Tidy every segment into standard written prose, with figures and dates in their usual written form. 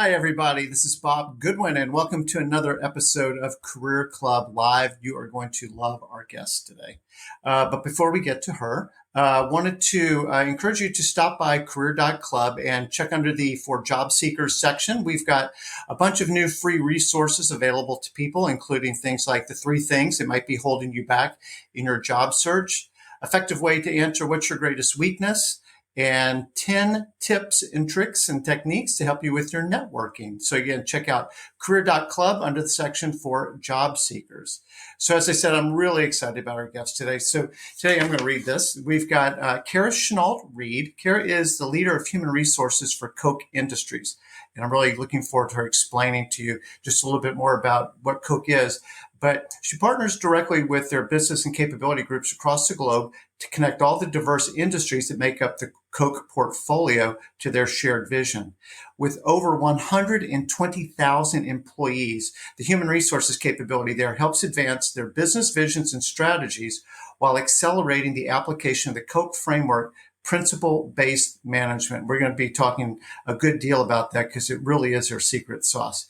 Hi, everybody. This is Bob Goodwin, and welcome to another episode of Career Club Live. You are going to love our guest today. But before we get to her, wanted to encourage you to stop by career.club and check under the For Job Seekers section. We've got a bunch of new free resources available to people, including things like the 3 things that might be holding you back in your job search, effective way to answer what's your greatest weakness, and 10 tips and tricks and techniques to help you with your networking. So again, check out career.club under the section for job seekers. So as I said, I'm really excited about our guest today. So today I'm going to read this. We've got Cara Chennault-Reid. Cara is the leader of human resources for Koch Industries. And I'm really looking forward to her explaining to you just a little bit more about what Koch is. But she partners directly with their business and capability groups across the globe to connect all the diverse industries that make up the Koch portfolio to their shared vision. With over 120,000 employees, the human resources capability there helps advance their business visions and strategies while accelerating the application of the Koch framework, principle-based management. We're going to be talking a good deal about that because it really is their secret sauce.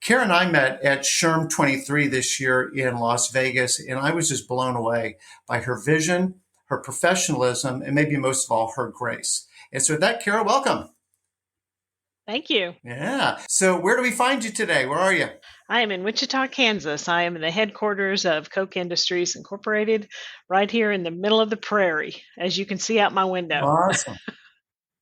Cara and I met at SHRM 23 this year in Las Vegas, and I was just blown away by her vision, her professionalism, and maybe most of all, her grace. And so with that, Cara, welcome. Thank you. Yeah. So where do we find you today? Where are you? I am in Wichita, Kansas. I am in the headquarters of Koch Industries Incorporated, right here in the middle of the prairie, as you can see out my window. Awesome.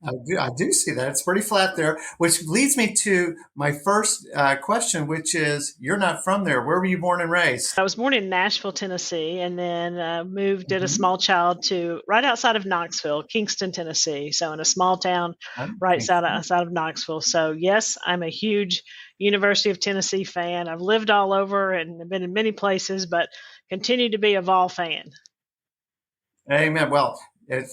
I do see that. It's pretty flat there, which leads me to my first question, which is, you're not from there. Where were you born and raised? I was born in Nashville, Tennessee, and then did a small child to right outside of Knoxville, Kingston, Tennessee. So in a small town right outside of Knoxville. So yes, I'm a huge University of Tennessee fan. I've lived all over and been in many places, but continue to be a Vol fan. Amen. Well,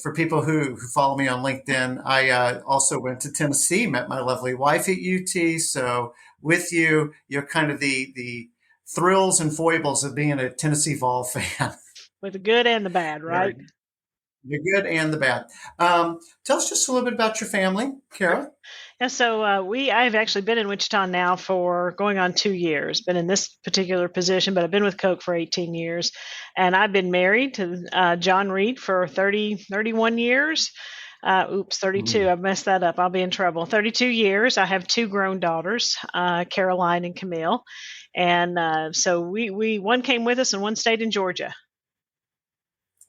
for people who follow me on LinkedIn, I also went to Tennessee, met my lovely wife at UT. So with you, you're kind of the thrills and foibles of being a Tennessee Vol fan. With the good and the bad, right? The good and the bad. Tell us just a little bit about your family, Cara. Yeah, so I've actually been in Wichita now for going on 2 years. Been in this particular position, but I've been with Koch for 18 years, and I've been married to John Reid for 31 years. 32. I messed that up. I'll be in trouble. 32 years. I have 2 grown daughters, Caroline and Camille, and so we one came with us and one stayed in Georgia.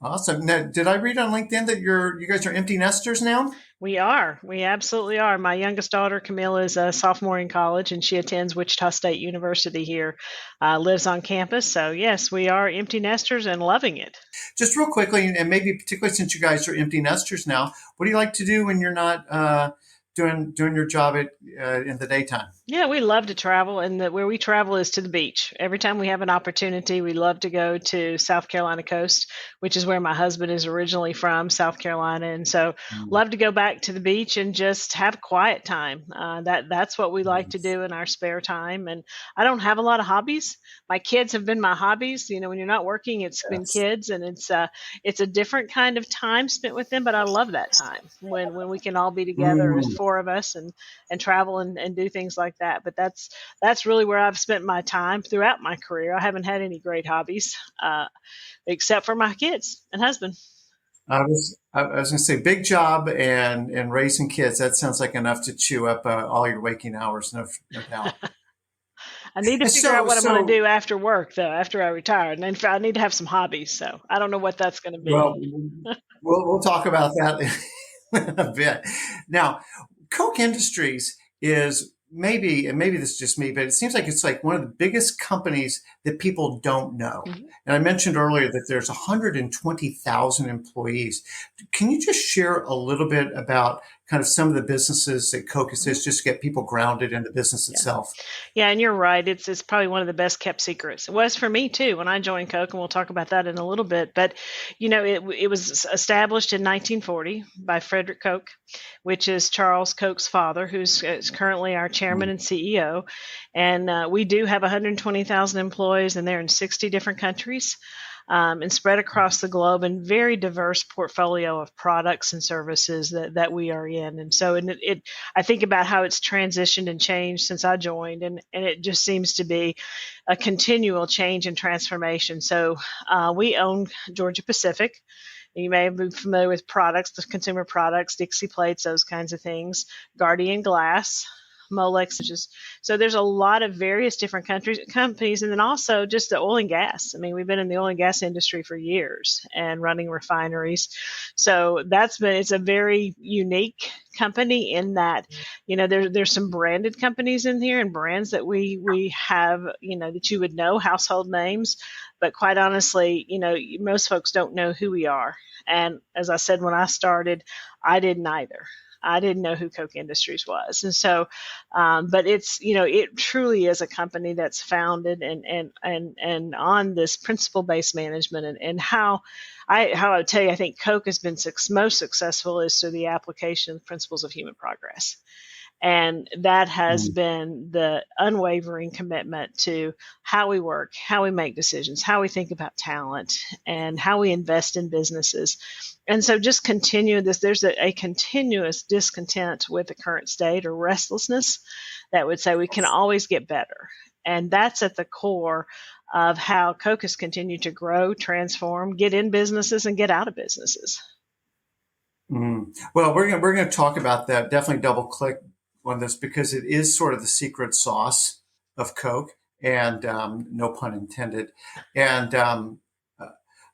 Awesome. Now, did I read on LinkedIn that you guys are empty nesters now? We are. We absolutely are. My youngest daughter, Camille, is a sophomore in college, and she attends Wichita State University here, lives on campus. So, yes, we are empty nesters and loving it. Just real quickly, and maybe particularly since you guys are empty nesters now, what do you like to do when you're not doing your job in the daytime? Yeah, we love to travel, and where we travel is to the beach. Every time we have an opportunity, we love to go to South Carolina coast, which is where my husband is originally from, South Carolina, and so love to go back to the beach and just have quiet time. That's what we like to do in our spare time, and I don't have a lot of hobbies. My kids have been my hobbies. You know, when you're not working, it's been kids, and it's a different kind of time spent with them, but I love that time when we can all be together as 4 of us and travel and do things like that. But that's really where I've spent my time throughout my career. I haven't had any great hobbies except for my kids and husband. I was going to say big job and raising kids. That sounds like enough to chew up all your waking hours. No doubt. I need to figure out what I'm going to do after work, though, after I retire. And then I need to have some hobbies. So I don't know what that's going to be. Well, we'll talk about that in a bit. Now, Koch Industries is maybe this is just me, but it seems like it's like one of the biggest companies that people don't know. Mm-hmm. And I mentioned earlier that there's 120,000 employees. Can you just share a little bit about kind of some of the businesses that Koch is, just to get people grounded in the business itself? Yeah, and you're right. It's probably one of the best kept secrets. It was for me too when I joined Koch, and we'll talk about that in a little bit. But you know, it was established in 1940 by Frederick Koch, which is Charles Koch's father, who's currently our chairman and CEO. And we do have 120,000 employees, and they're in 60 different countries. and spread across the globe, and very diverse portfolio of products and services that we are in. And so, I think about how it's transitioned and changed since I joined, and it just seems to be a continual change and transformation. So, we own Georgia Pacific. You may be familiar with products, the consumer products, Dixie plates, those kinds of things, Guardian Glass, Molex. So there's a lot of various different companies, and then also just the oil and gas. I mean, we've been in the oil and gas industry for years and running refineries. So it's a very unique company in that, there's some branded companies in here and brands that we have, that you would know, household names. But quite honestly, most folks don't know who we are. And as I said, when I started, I didn't either. I didn't know who Koch Industries was. And so, but it truly is a company that's founded and on this principle-based management, and how I would tell you, I think Koch has been most successful is through the application of principles of human progress. And that has been the unwavering commitment to how we work, how we make decisions, how we think about talent, and how we invest in businesses. And so just continue this. There's a continuous discontent with the current state, or restlessness, that would say we can always get better. And that's at the core of how Koch has continued to grow, transform, get in businesses, and get out of businesses. Well, we're gonna talk about that. Definitely double click on this because it is sort of the secret sauce of Coke, and no pun intended. And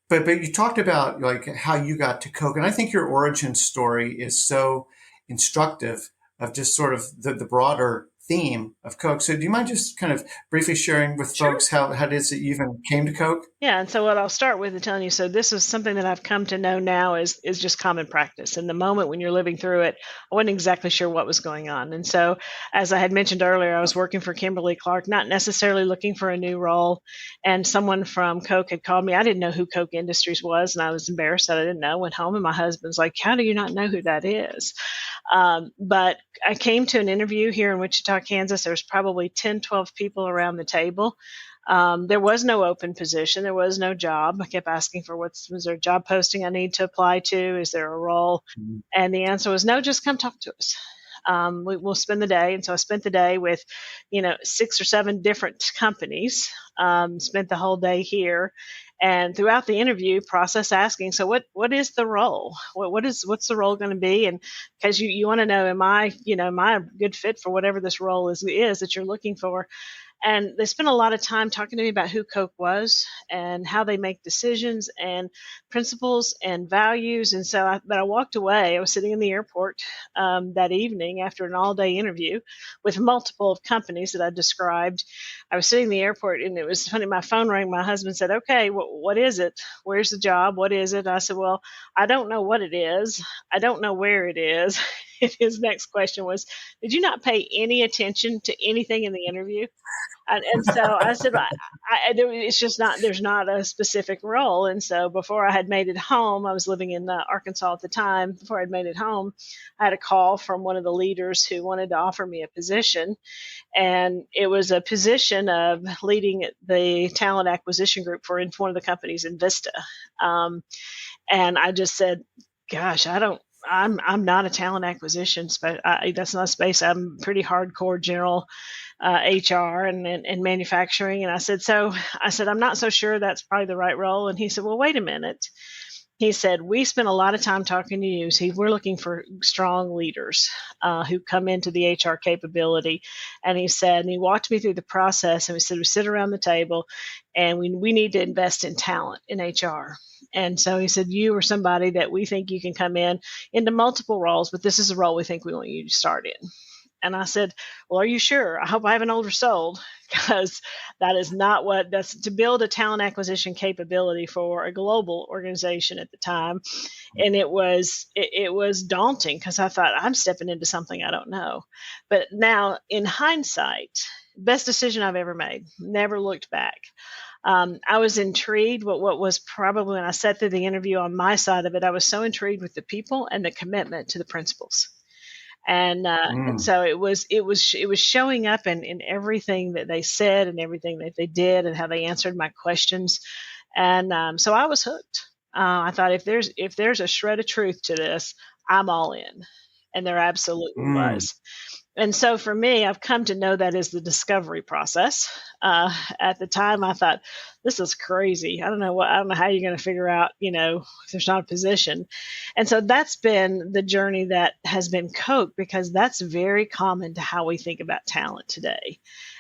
but you talked about like how you got to Coke, and I think your origin story is so instructive of just sort of the broader theme of Coke. So do you mind just kind of briefly sharing with Sure. folks how it is that you even came to Coke? Yeah, and so what I'll start with is telling you, so this is something that I've come to know now is just common practice. In the moment when you're living through it, I wasn't exactly sure what was going on. And so, as I had mentioned earlier, I was working for Kimberly-Clark, not necessarily looking for a new role, and someone from Coke had called me. I didn't know who Koch Industries was, and I was embarrassed that I didn't know. Went home, and my husband's like, "How do you not know who that is?" But I came to an interview here in Wichita, Kansas. There was probably 10, 12 people around the table. There was no open position. There was no job. I kept asking for was there a job posting I need to apply to? Is there a role? And the answer was no, just come talk to us. We'll spend the day. And so I spent the day with, 6 or 7 different companies, spent the whole day here. And throughout the interview process asking, so what is the role? What's the role going to be? And because you want to know, am I a good fit for whatever this role is that you're looking for? And they spent a lot of time talking to me about who Coke was and how they make decisions and principles and values. And so, but I walked away. I was sitting in the airport that evening after an all-day interview with multiple of companies that I described. I was sitting in the airport, and it was funny. My phone rang. My husband said, "Okay, what is it? Where's the job? What is it?" I said, "Well, I don't know what it is. I don't know where it is." His next question was, "Did you not pay any attention to anything in the interview?" And so I said, it's just not, there's not a specific role. And so before I had made it home, I was living in Arkansas at the time. Before I'd made it home, I had a call from one of the leaders who wanted to offer me a position. And it was a position of leading the talent acquisition group for one of the companies in Vista. And I just said, gosh, I'm not a talent acquisition, that's not a space. I'm pretty hardcore general HR and manufacturing. And I said, I'm not so sure that's probably the right role. And he said, well, wait a minute. He said, we spent a lot of time talking to you. See, we're looking for strong leaders who come into the HR capability. And he said, and he walked me through the process. And we said, we sit around the table and we need to invest in talent in HR. And so he said, you are somebody that we think you can come into multiple roles, but this is a role we think we want you to start in. And I said, well, are you sure? I hope I haven't oversold, because that is not that's to build a talent acquisition capability for a global organization at the time. And it was daunting, because I thought, I'm stepping into something I don't know. But now in hindsight, best decision I've ever made, never looked back. I was intrigued. What was probably, when I sat through the interview on my side of it, I was so intrigued with the people and the commitment to the principles. And so it was showing up in everything that they said and everything that they did and how they answered my questions. And so I was hooked. I thought if there's a shred of truth to this, I'm all in, and there absolutely Mm. was. And so for me, I've come to know that as the discovery process. At the time, I thought, this is crazy. I don't know how you're going to figure out, if there's not a position. And so that's been the journey that has been Coke, because that's very common to how we think about talent today.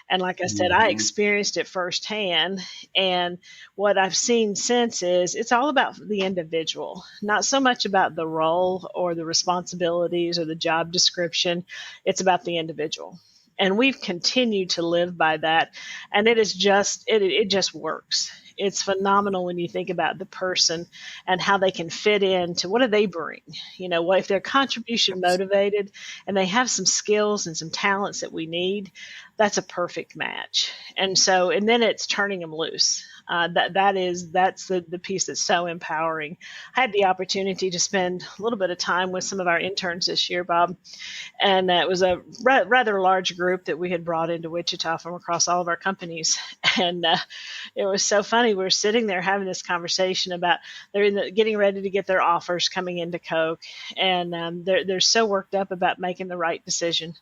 And like I said, I Mhm. experienced it firsthand. And what I've seen since is it's all about the individual, not so much about the role or the responsibilities or the job description. It's about the individual. And we've continued to live by that. And it just works. It's phenomenal when you think about the person and how they can fit into what do they bring. What if they're contribution motivated and they have some skills and some talents that we need, that's a perfect match. And then it's turning them loose. That's the piece that's so empowering. I had the opportunity to spend a little bit of time with some of our interns this year, Bob, and it was a rather large group that we had brought into Wichita from across all of our companies. And it was so funny. We were sitting there having this conversation about getting ready to get their offers coming into Coke, and they're so worked up about making the right decision.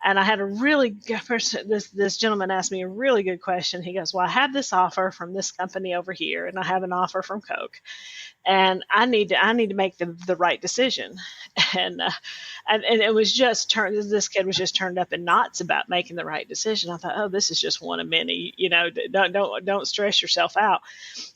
And I had a really good person. This gentleman asked me a really good question. He goes, "Well, I have this offer from this company over here, and I have an offer from Coke, and I need to make the right decision." And and it was just turned. This kid was just turned up in knots about making the right decision. I thought, oh, this is just one of many. Don't stress yourself out.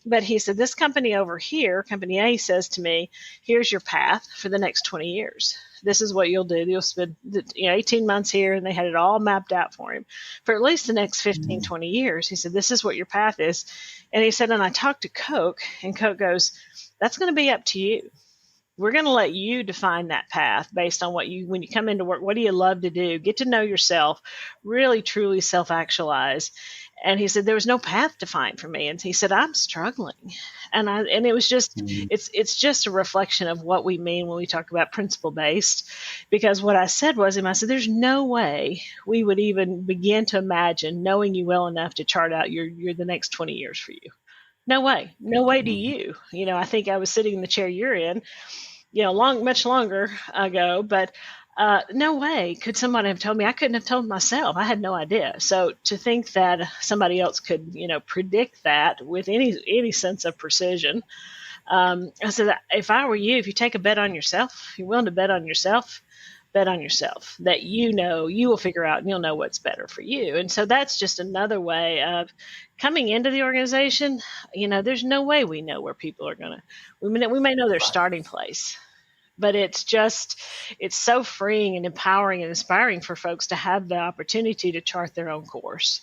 But he said, this company over here, company A, says to me, here's your path for the next 20 years. This is what you'll do. You'll spend 18 months here, and they had it all mapped out for him for at least the next 15, Mm. 20 years. He said, this is what your path is. And he said, and I talked to Coke, and Coke goes, that's going to be up to you. We're going to let you define that path based on when you come into work, what do you love to do? Get to know yourself, really truly self actualize. And he said, there was no path defined for me. And he said, I'm struggling. And it was just, Mm. it's just a reflection of what we mean when we talk about principle based. Because what I said was, I said, there's no way we would even begin to imagine knowing you well enough to chart out your the next 20 years for you. No way. No way do Mhm. you. I think I was sitting in the chair you're in, much longer ago, but no way could somebody have told me. I couldn't have told myself. I had no idea. So to think that somebody else could, predict that with any sense of precision, I said, if I were you, if you take a bet on yourself, you're willing to bet on yourself that you will figure out and you'll know what's better for you. And so that's just another way of coming into the organization. There's no way we know where people are going to, we may know their Right. starting place, but it's so freeing and empowering and inspiring for folks to have the opportunity to chart their own course.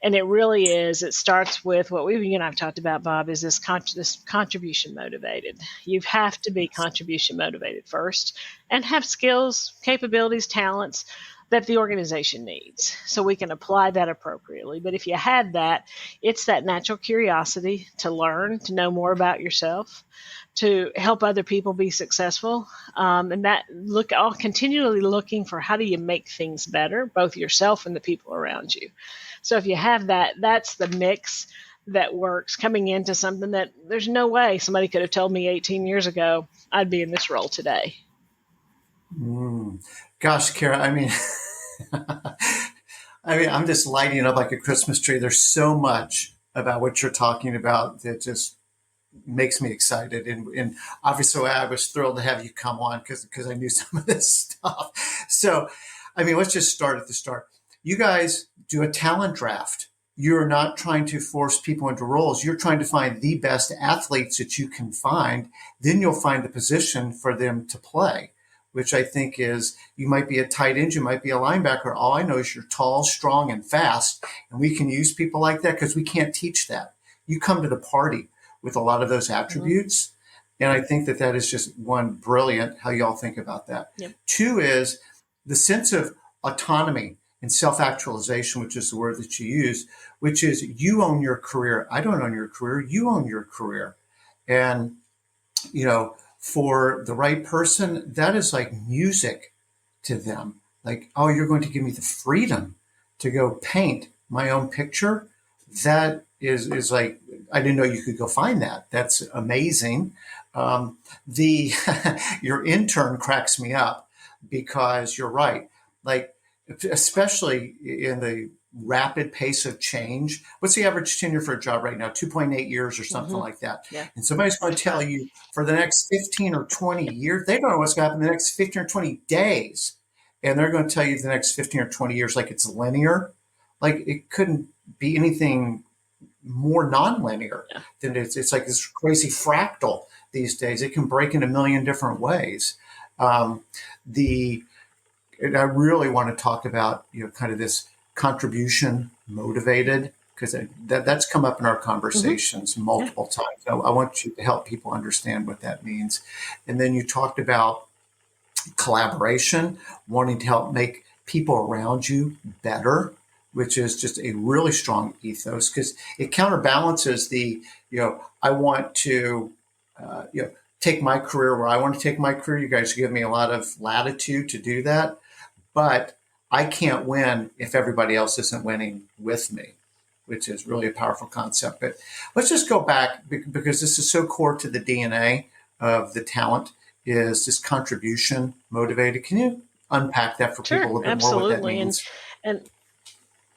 And it really is. It starts with what I've talked about, Bob, is this contribution motivated. You have to be contribution motivated first and have skills, capabilities, talents that the organization needs so we can apply that appropriately. But if you had that, it's that natural curiosity to learn, to know more about yourself, to help other people be successful, and that look all continually looking for how do you make things better, both yourself and the people around you. So if you have that, that's the mix that works coming into something that there's no way somebody could have told me 18 years ago I'd be in this role today. Mm. Gosh, Kara, I mean, I'm just lighting up like a Christmas tree. There's so much about what you're talking about that just makes me excited. And obviously, I was thrilled to have you come on because I knew some of this stuff. So, let's just start at the start. You guys do a talent draft. You're not trying to force people into roles. You're trying to find the best athletes that you can find. Then you'll find the position for them to play, which I think is you might be a tight end, you might be a linebacker. All I know is you're tall, strong, and fast. And we can use people like that because we can't teach that. You come to the party with a lot of those Mm-hmm. attributes. And I think that that is just one brilliant how y'all think about that. Yep. Two is the sense of autonomy and self-actualization, which is the word that you use, which is you own your career. I don't own your career. You own your career. And, for the right person, that is like music to them. Like, oh, you're going to give me the freedom to go paint my own picture. That is like, I didn't know you could go find that. That's amazing. The your intern cracks me up because you're right. Like, especially in the rapid pace of change. What's the average tenure for a job right now? 2.8 years or something Hmm. like that. Yeah, And somebody's going that's to tell right. you for the next 15 or 20 years, they don't know what's going to happen in the next 15 or 20 days. And they're going to tell you the next 15 or 20 years like it's linear. Like, it couldn't be anything more nonlinear Yeah. than it's like this crazy fractal these days. It can break in a million different ways. Um, the and I really want to talk about kind of this contribution motivated, because that's come up in our Hmm. conversations Yeah. multiple times. I want you to help people understand what that means. And then you talked about collaboration, wanting to help make people around you better, which is just a really strong ethos because it counterbalances I want to, take my career where I want to take my career. You guys give me a lot of latitude to do that, but I can't win if everybody else isn't winning with me, which is really a powerful concept. But let's just go back because this is so core to the DNA of the talent is this contribution motivated. Can you unpack that for people Sure, a little bit more, what that absolutely. means? And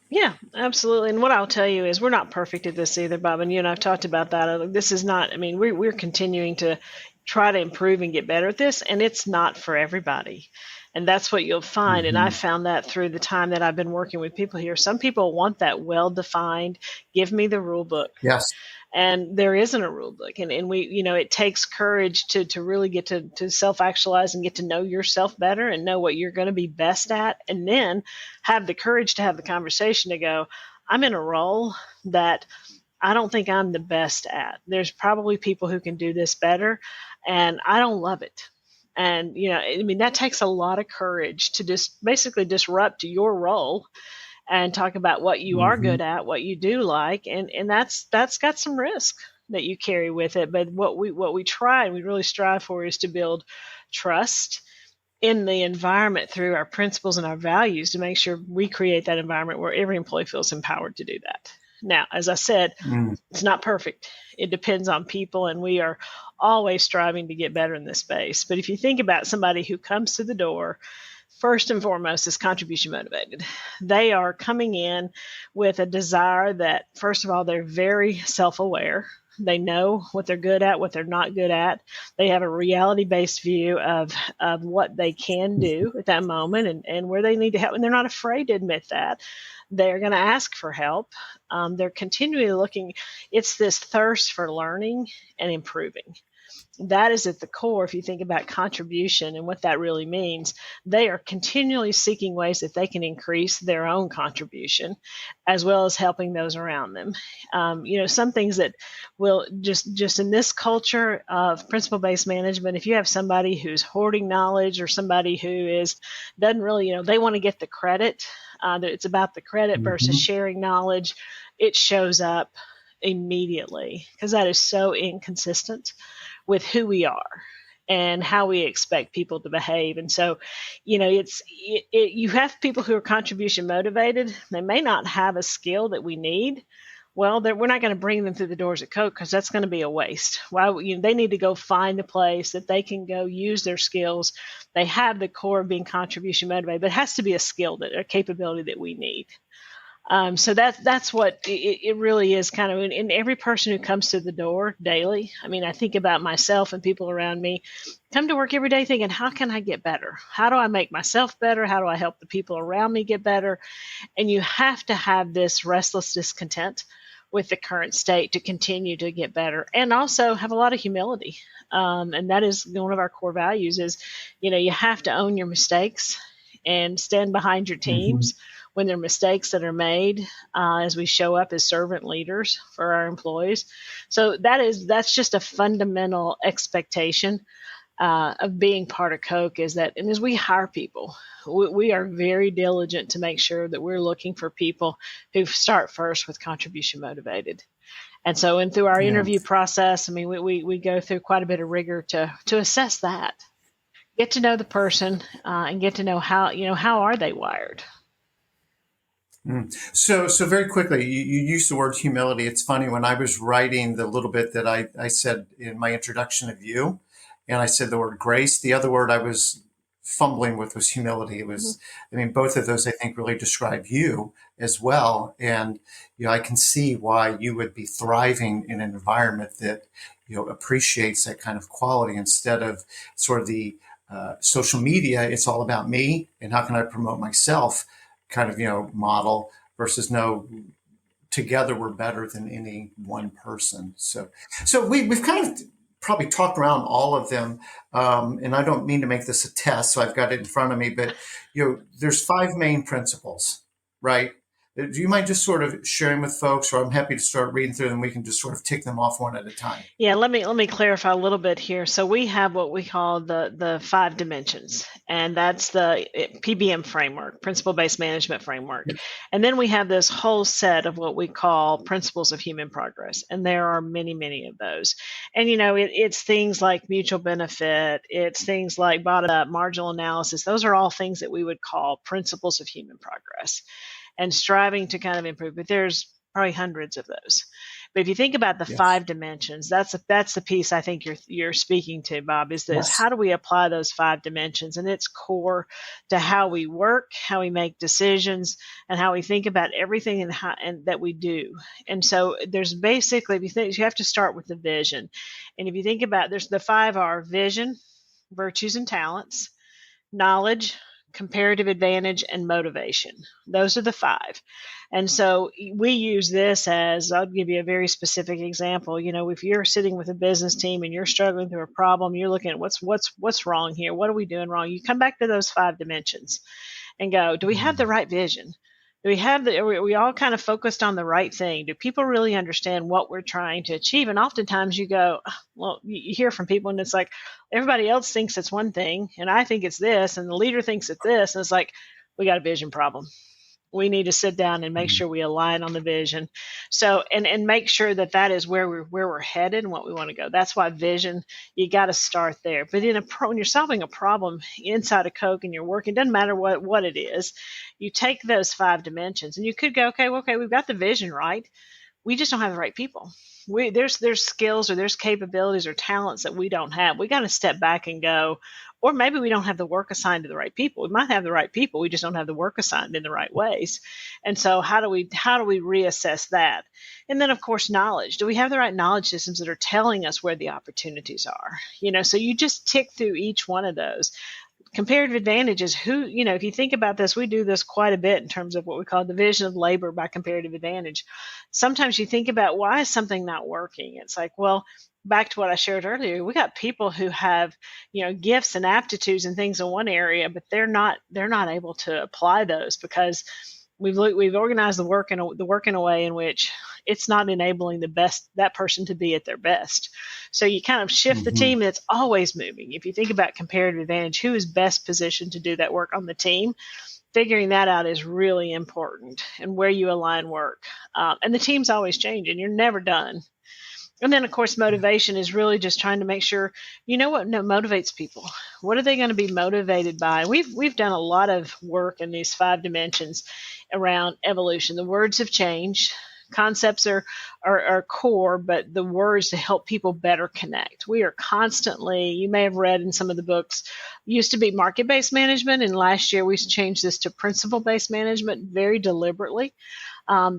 yeah, absolutely. And what I'll tell you is we're not perfect at this either, Bob. And you and I've talked about that. This is not, I mean, we're continuing to try to improve and get better at this, and it's not for everybody. And that's what you'll find. And I Mm-hmm. found that through the time that I've been working with people here. Some people want that well defined, give me the rule book, Yes. and there isn't a rule book, and we, it takes courage to really get to self actualize and get to know yourself better and know what you're going to be best at, and then have the courage to have the conversation to go, I'm in a role that I don't think I'm the best at. There's probably people who can do this better, and I don't love it. And I mean, that takes a lot of courage to just basically disrupt your role and talk about what you are Mm-hmm. good at, what you do like, and that's got some risk that you carry with it. But what we try and we really strive for is to build trust in the environment through our principles and our values to make sure we create that environment where every employee feels empowered to do that. Now, as I said, Mm. it's not perfect. It depends on people, and we are always striving to get better in this space. But if you think about somebody who comes to the door, first and foremost is contribution motivated. They are coming in with a desire that, first of all, they're very self aware. They know what they're good at, what they're not good at. They have a reality based view of what they can do at that moment, and where they need to help. And they're not afraid to admit that. They're going to ask for help. They're continually looking. It's this thirst for learning and improving. That is at the core. If you think about contribution and what that really means, they are continually seeking ways that they can increase their own contribution as well as helping those around them. Some things that will just in this culture of principle based management, if you have somebody who's hoarding knowledge or somebody who is doesn't really, they want to get the credit, that it's about the credit versus Mm-hmm. sharing knowledge, it shows up immediately because that is so inconsistent with who we are and how we expect people to behave. And so, you have people who are contribution motivated. They may not have a skill that we need. Well, we're not going to bring them through the doors at Coke because that's going to be a waste. Why? They need to go find a place that they can go use their skills. They have the core of being contribution motivated, but it has to be a skill, that a capability that we need. So that's what it really is, kind of in every person who comes to the door daily. I mean, I think about myself and people around me come to work every day thinking, how can I get better? How do I make myself better? How do I help the people around me get better? And you have to have this restless discontent with the current state to continue to get better, and also have a lot of humility. And that is one of our core values is, you have to own your mistakes and stand behind your Mm-hmm. teams when there are mistakes that are made, as we show up as servant leaders for our employees. So that's just a fundamental expectation of being part of Coke, is that, and as we hire people, we are very diligent to make sure that we're looking for people who start first with contribution motivated. And so, and through our Yeah. interview process, I mean, we go through quite a bit of rigor to assess that, get to know the person, and get to know how are they wired. So very quickly, you used the word humility. It's funny when I was writing the little bit that I said in my introduction of you, and I said the word grace. The other word I was fumbling with was humility. It Mhm. was, I mean, both of those I think really describe you as well. And I can see why you would be thriving in an environment that appreciates that kind of quality instead of sort of the social media. It's all about me and how can I promote myself kind of model versus no, together we're better than any one person. So we've kind of probably talked around all of them, and I don't mean to make this a test, so I've got it in front of me, but there's five main principles, right? Do you mind just sort of sharing with folks, or I'm happy to start reading through them. We can just sort of tick them off one at a time. Yeah, let me clarify a little bit here. So we have what we call the five dimensions, and that's the PBM framework, principle based management framework. And then we have this whole set of what we call principles of human progress, and there are many of those. And it's things like mutual benefit, it's things like bottom up, marginal analysis. Those are all things that we would call principles of human progress, and striving to kind of improve. But there's probably hundreds of those. But if you think about the Yes. five dimensions, that's the piece I think you're speaking to, Bob. Is Yes. how do we apply those five dimensions, and it's core to how we work, how we make decisions, and how we think about everything and that we do. And so there's basically, if you think, you have to start with the vision, and if you think about, there's the five are vision, virtues and talents, knowledge, comparative advantage, and motivation. Those are the five. And so we use this as, I'll give you a very specific example. If you're sitting with a business team and you're struggling through a problem, you're looking at what's wrong here. What are we doing wrong? You come back to those five dimensions and go, do we have the right vision? Do we have are we all kind of focused on the right thing? Do people really understand what we're trying to achieve? And oftentimes you go, well, you hear from people and it's like, everybody else thinks it's one thing and I think it's this, and the leader thinks it's this. And it's like, we got a vision problem. We need to sit down and make sure we align on the vision. So, and make sure that that is where we're headed and what we want to go. That's why vision, you got to start there. But when you're solving a problem inside of Coke and you're working, doesn't matter what it is, you take those five dimensions and you could go, okay, we've got the vision right, we just don't have the right people. There's skills or there's capabilities or talents that we don't have. We got to step back and go, or maybe we don't have the work assigned to the right people. We might have the right people, we just don't have the work assigned in the right ways. And so how do we reassess that? And then of course knowledge. Do we have the right knowledge systems that are telling us where the opportunities are? So you just tick through each one of those. Comparative advantage is if you think about this, we do this quite a bit in terms of what we call division of labor by comparative advantage. Sometimes you think about, why is something not working? It's like, well, back to what I shared earlier, we got people who have, gifts and aptitudes and things in one area, but they're not able to apply those because we've organized the work in a way in which it's not enabling that person to be at their best. So you kind of shift the Mm-hmm. team that's always moving. If you think about comparative advantage, who is best positioned to do that work on the team? Figuring that out is really important, and where you align work. And the team's always changing. You're never done. And then, of course, motivation is really just trying to make sure you know what motivates people. What are they going to be motivated by? We've done a lot of work in these five dimensions around evolution. The words have changed. Concepts are core, but the words to help people better connect. We are constantly, you may have read in some of the books, used to be market based management, and last year we changed this to principle based management very deliberately,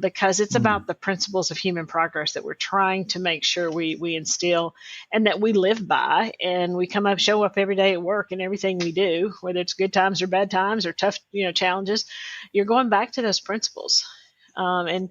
because it's about the principles of human progress that we're trying to make sure we instill and that we live by. And we show up every day at work, and everything we do, whether it's good times or bad times or tough, challenges, you're going back to those principles. And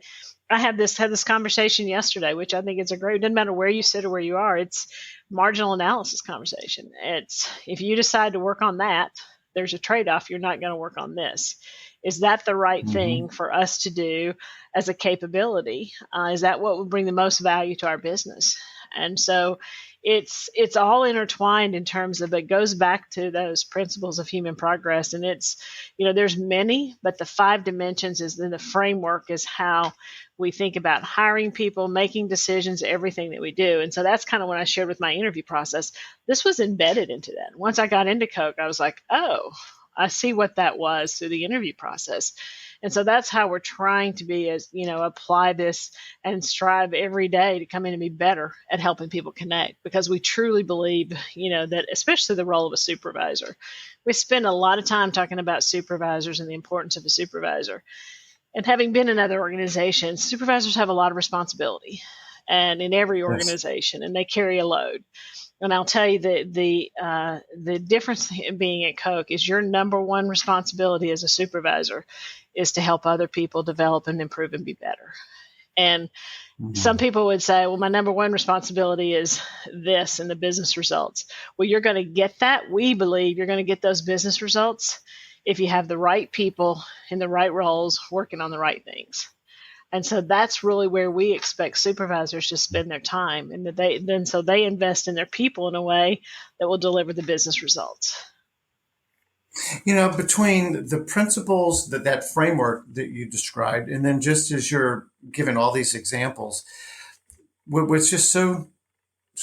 I had this conversation yesterday, which I think is a great. It doesn't matter where you sit or where you are. It's marginal analysis conversation. It's, if you decide to work on that, there's a trade off. You're not going to work on this. Is that the right Mm-hmm. thing for us to do as a capability? Is that what would bring the most value to our business? And so it's all intertwined in terms of, it goes back to those principles of human progress. And it's, there's many, but the five dimensions is in the framework, is how we think about hiring people, making decisions, everything that we do. And so that's kind of when I shared with my interview process, this was embedded into that. Once I got into Coke, I was like, oh, I see what that was through the interview process. And so that's how we're trying to be, as apply this and strive every day to come in and be better at helping people connect, because we truly believe, that especially the role of a supervisor. We spend a lot of time talking about supervisors and the importance of a supervisor. And having been in other organizations, supervisors have a lot of responsibility, and in every Yes. organization, and they carry a load. And I'll tell you that the difference in being at Koch is your number one responsibility as a supervisor is to help other people develop and improve and be better. And some Mhm. people would say, well, my number one responsibility is this and the business results. Well, you're going to get that. We believe you're going to get those business results if you have the right people in the right roles working on the right things. And so that's really where we expect supervisors to spend their time, and that they invest in their people in a way that will deliver the business results. Between the principles that framework that you described, and then just as you're giving all these examples, what's just so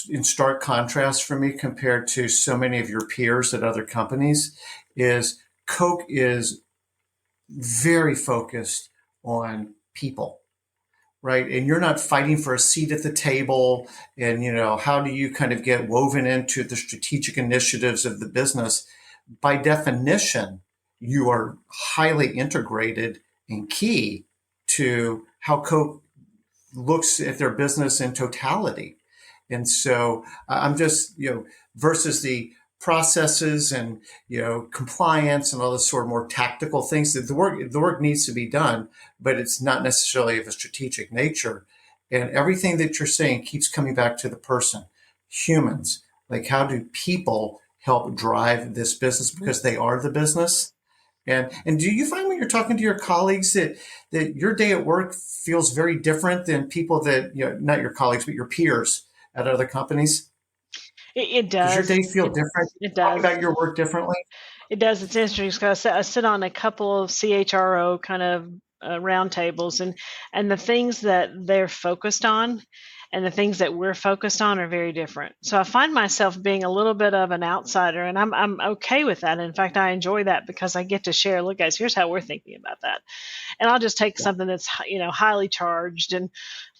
in stark contrast for me compared to so many of your peers at other companies is Coke is very focused on people, right? And you're not fighting for a seat at the table. And, how do you kind of get woven into the strategic initiatives of the business? By definition, you are highly integrated and key to how Coke looks at their business in totality. And so I'm just, versus the processes and, compliance and all this sort of more tactical things that the work needs to be done, but it's not necessarily of a strategic nature. And everything that you're saying keeps coming back to the person, humans. Like, how do people help drive this business because they are the business? And do you find when you're talking to your colleagues that your day at work feels very different than people that, not your colleagues, but your peers at other companies? It Does your does. day feel different? It Talk does. about your work differently? It does. It's interesting because I sit on a couple of CHRO kind of roundtables, and the things that they're focused on and the things that we're focused on are very different. So I find myself being a little bit of an outsider, and I'm okay with that. In fact, I enjoy that because I get to share. Look, guys, here's how we're thinking about that, and I'll just take Yeah. something that's highly charged and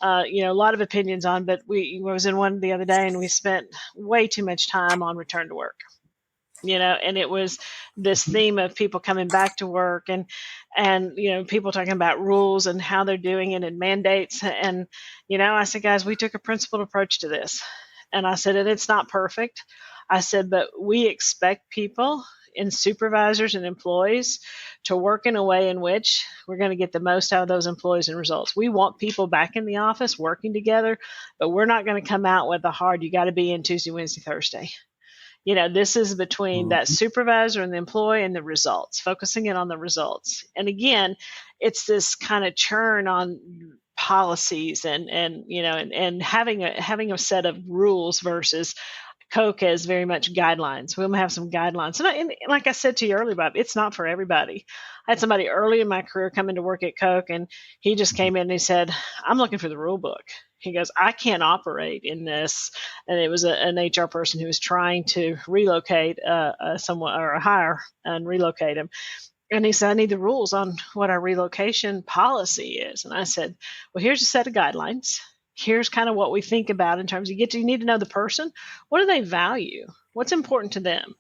a lot of opinions on. But I was in one the other day, and we spent way too much time on return to work, and it was this theme of people coming back to work, and people talking about rules and how they're doing it and mandates. And I said, guys, we took a principled approach to this. And I said, and it's not perfect. I said, but we expect people and supervisors and employees to work in a way in which we're going to get the most out of those employees and results. We want people back in the office working together, but we're not going to come out with the hard, you got to be in Tuesday, Wednesday, Thursday. This is between that Mhm. supervisor and the employee and the results, focusing in on the results. And again, it's this kind of churn on policies and having a set of rules versus Coke has very much guidelines. We'll have some guidelines. And like I said to you earlier, Bob, it's not for everybody. I had somebody early in my career come into work at Coke, and he just came in and he said, I'm looking for the rule book. He goes, I can't operate in this. And it was an HR person who was trying to relocate someone or hire and relocate him. And he said, I need the rules on what our relocation policy is. And I said, well, here's a set of guidelines. Here's kind of what we think about in terms of you need to know the person. What do they value? What's important to them?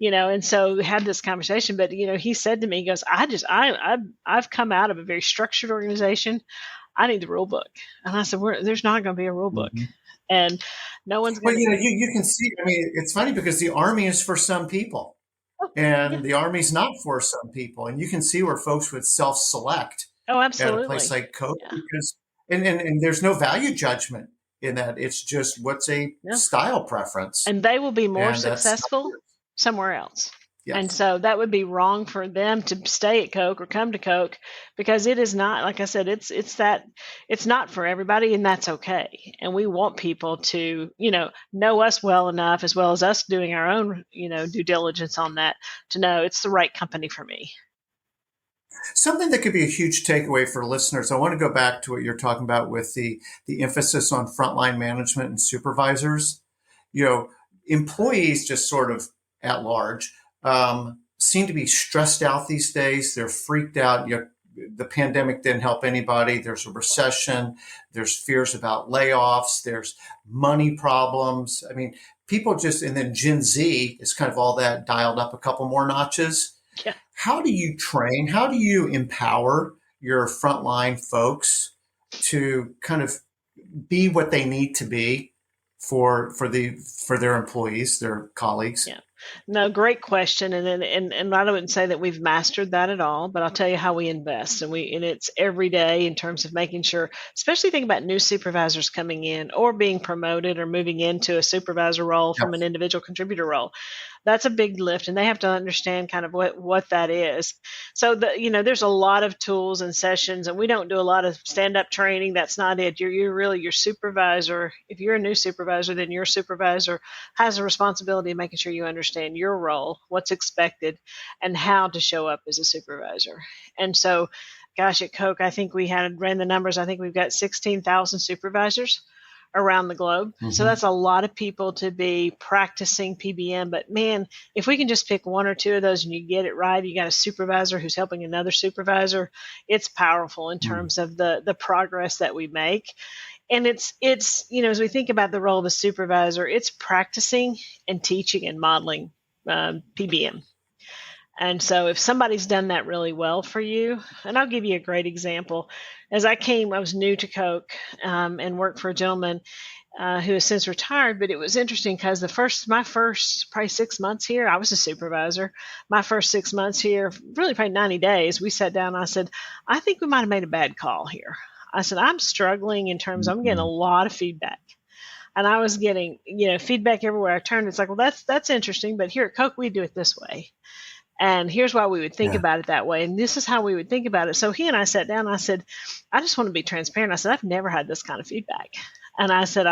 And so we had this conversation, but he said to me, he goes, I've come out of a very structured organization. I need the rule book. And I said, there's not going to be a rule book. Mhm. And no one's Well, going to. you can see, I mean, it's funny because the Army is for some people Oh, yeah. and the Army's not for some people. And you can see where folks would self-select Oh, at a place absolutely. like Coke Yeah. because, and there's no value judgment in that. It's just what's a Yeah. style preference. And they will be more And that's not successful yours. somewhere else. And Yes. so that would be wrong for them to stay at Coke or come to Coke, because it is not, like I said, it's not for everybody, and that's okay. And we want people to, know us well enough, as well as us doing our own, due diligence on that, to know it's the right company for me. Something that could be a huge takeaway for listeners. I want to go back to what you're talking about with the emphasis on frontline management and supervisors. You know, employees just sort of at large seem to be stressed out these days. They're freaked out. the pandemic didn't help anybody. There's a recession. There's fears about layoffs. There's money problems. I mean, people just, and then Gen Z is kind of all that dialed up a couple more notches. Yeah. How do you train? How do you empower your frontline folks to kind of be what they need to be for their employees, their colleagues? Yeah. No, great question. And I wouldn't say that we've mastered that at all, but I'll tell you how we invest. And it's every day in terms of making sure, especially think about new supervisors coming in or being promoted or moving into a supervisor role Yep. from an individual contributor role. That's a big lift, and they have to understand kind of what that is. So there's a lot of tools and sessions, and we don't do a lot of stand up training. That's not it. You're really your supervisor. If you're a new supervisor, then your supervisor has a responsibility of making sure you understand your role, what's expected, and how to show up as a supervisor. And so, gosh, at Koch, I think we had ran the numbers. I think we've got 16,000 supervisors around the globe. So Mm-hmm. that's a lot of people to be practicing PBM. But man, if we can just pick one or two of those and you get it right, you got a supervisor who's helping another supervisor, it's powerful in terms of the progress that we make. And it's as we think about the role of a supervisor, it's practicing and teaching and modeling PBM. And so if somebody's done that really well for you, and I'll give you a great example. As I was new to Coke and worked for a gentleman who has since retired. But it was interesting because my first probably 6 months here, I was a supervisor. My first 6 months here, really probably 90 days, we sat down and I said, I think we might have made a bad call here. I said, I'm struggling in terms, I'm getting a Mm-hmm. lot of feedback. And I was getting, feedback everywhere I turned. It's like, well, that's interesting, but here at Coke, we do it this way. And here's why we would think Yeah. about it that way. And this is how we would think about it. So he and I sat down and I said, I just want to be transparent. I said, I've never had this kind of feedback. And I said,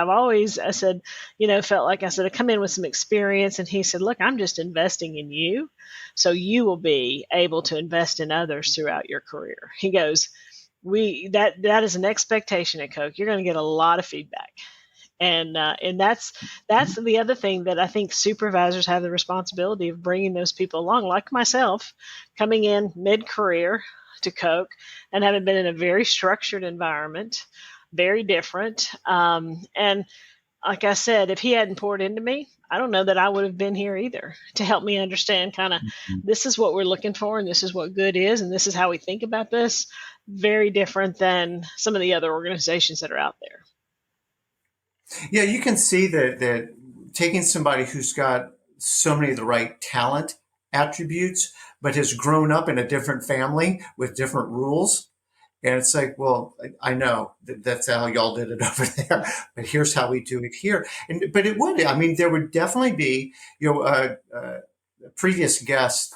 felt like I come in with some experience. And he said, look, I'm just investing in you. So you will be able to invest in others throughout your career. He goes, that is an expectation at Coke. You're going to get a lot of feedback. And that's the other thing that I think supervisors have the responsibility of bringing those people along, like myself, coming in mid-career to Coke and having been in a very structured environment, very different. And like I said, if he hadn't poured into me, I don't know that I would have been here either to help me understand kind of this is what we're looking for and this is what good is and this is how we think about this. Very different than some of the other organizations that are out there. Yeah, you can see that taking somebody who's got so many of the right talent attributes, but has grown up in a different family with different rules. And it's like, well, I know that's how y'all did it over there, but here's how we do it here. But it would, I mean, there would definitely be, a previous guest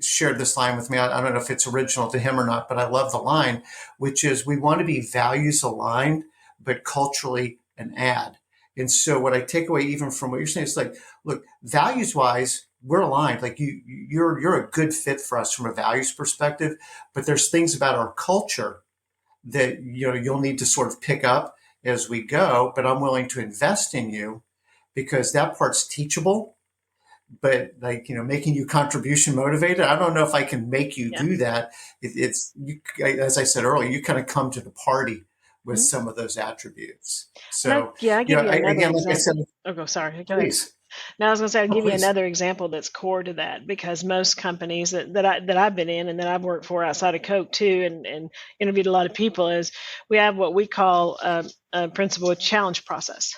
shared this line with me. I don't know if it's original to him or not, but I love the line, which is we want to be values aligned, but culturally an ad. And so what I take away even from what you're saying is like, look, values wise, we're aligned. Like you're a good fit for us from a values perspective, but there's things about our culture that, you'll need to sort of pick up as we go, but I'm willing to invest in you because that part's teachable, but like, making you contribution motivated, I don't know if I can make you Yeah. do that. It's you, as I said earlier, you kind of come to the party with Mhm. some of those attributes. And So, I give you another again, like I said, example. Oh, go sorry. Go ahead. please, Now I was going to say I'll oh, give you please. another example that's core to that because most companies that I've been in and that I've worked for outside of Coke too and interviewed a lot of people is we have what we call a principle of challenge process.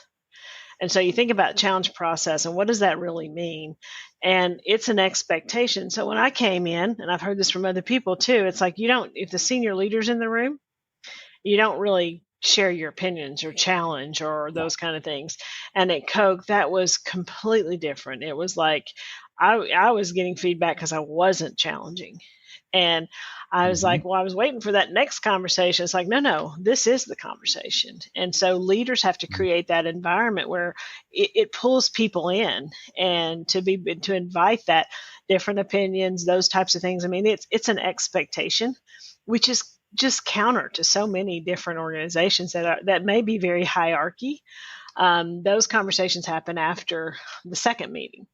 And so you think about challenge process and what does that really mean? And it's an expectation. So when I came in, and I've heard this from other people too, it's like if the senior leader's in the room, you don't really share your opinions or challenge or those kind of things. And at Coke, that was completely different. It was like I was getting feedback because I wasn't challenging. And I was Mhm. like, well, I was waiting for that next conversation. It's like, no, this is the conversation. And so leaders have to create that environment where it pulls people in and to invite that different opinions, those types of things. I mean, it's an expectation, which is just counter to so many different organizations that may be very hierarchy. Those conversations happen after the second meeting.